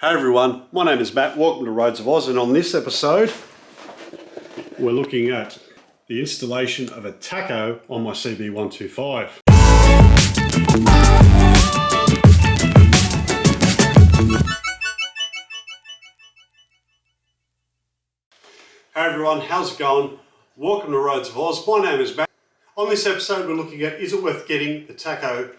Hey everyone, my name is Matt, welcome to Roads of Oz, and on this episode we're looking at the installation of a tacho on my CB125. Hey everyone, how's it going? Welcome to Roads of Oz, my name is Matt. On this episode we're looking at, is it worth getting the tacho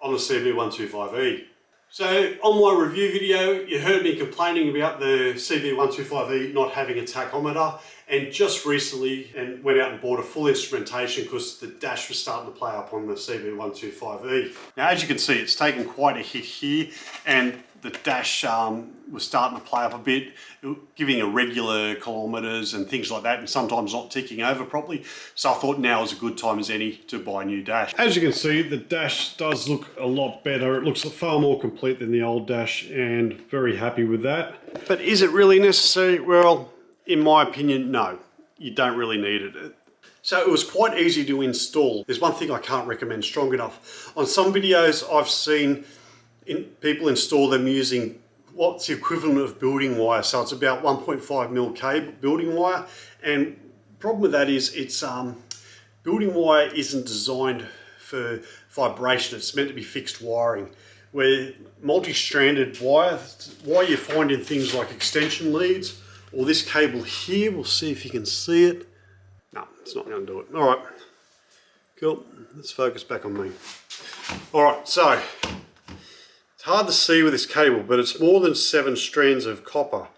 on the CB125e? So on my review video, you heard me complaining about the CB125e not having a tachometer, and just recently went out and bought a full instrumentation because the dash was starting to play up on the CB125e. Now as you can see, it's taken quite a hit here, and the dash was starting to play up a bit, giving irregular kilometres and things like that, and sometimes not ticking over properly. So I thought now is a good time as any to buy a new dash. As you can see, the dash does look a lot better. It looks far more complete than the old dash, and very happy with that. But is it really necessary? Well, in my opinion, no. You don't really need it. So it was quite easy to install. There's one thing I can't recommend strong enough. On some videos I've seen people install them using what's the equivalent of building wire. So it's about 1.5mm cable building wire, and the problem with that is it's building wire isn't designed for vibration. It's meant to be fixed wiring, where multi-stranded wire you find in things like extension leads or this cable here. We'll see if you can see it. No, it's not going to do it. All right, cool, let's focus back on me. All right, so hard to see with this cable, but it's more than 7 strands of copper.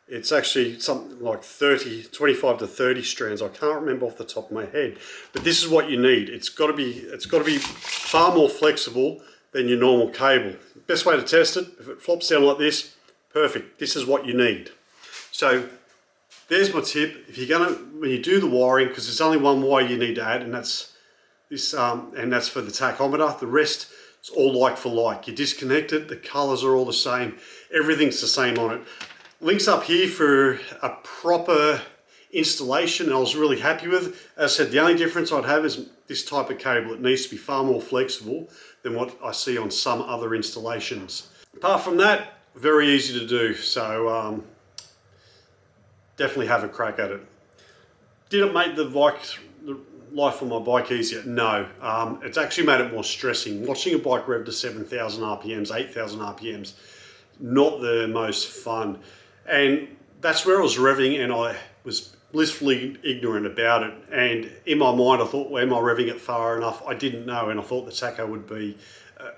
It's actually something like 25 to 30 strands. I can't remember off the top of my head, but this is what you need. It's got to be far more flexible than your normal cable. Best way to test it, if it flops down like this, perfect. This is what you need. So there's my tip. If you're gonna, when you do the wiring, because there's only one wire you need to add, and that's this, and that's for the tachometer. The rest, it's all like for like. You disconnect it, the colors are all the same, everything's the same on it. Links up here for a proper installation, I was really happy with. As I said, the only difference I'd have is this type of cable. It needs to be far more flexible than what I see on some other installations. Apart from that, very easy to do, so definitely have a crack at it. Did it make the life on my bike easier? No, it's actually made it more stressing. Watching a bike rev to 7,000 RPMs, 8,000 RPMs, not the most fun. And that's where I was revving, and I was blissfully ignorant about it. And in my mind, I thought, well, am I revving it far enough? I didn't know, and I thought the tacho would be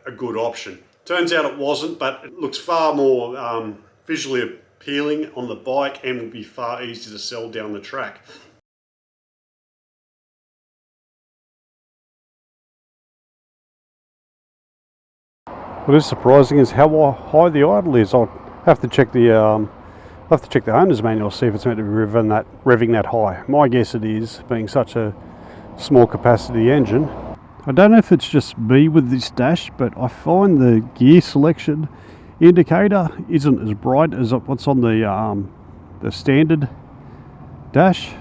a good option. Turns out it wasn't, but it looks far more visually appealing on the bike and would be far easier to sell down the track. What is surprising is how high the idle is. I'll have to check the owner's manual to see if it's meant to be revving that high. My guess it is, being such a small capacity engine. I don't know if it's just me with this dash, but I find the gear selection indicator isn't as bright as what's on the standard dash.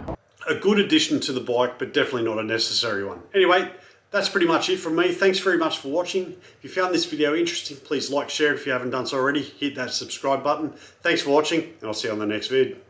A good addition to the bike, but definitely not a necessary one. Anyway, that's pretty much it from me. Thanks very much for watching. If you found this video interesting, please like, share it if you haven't done so already. Hit that subscribe button. Thanks for watching, and I'll see you on the next vid.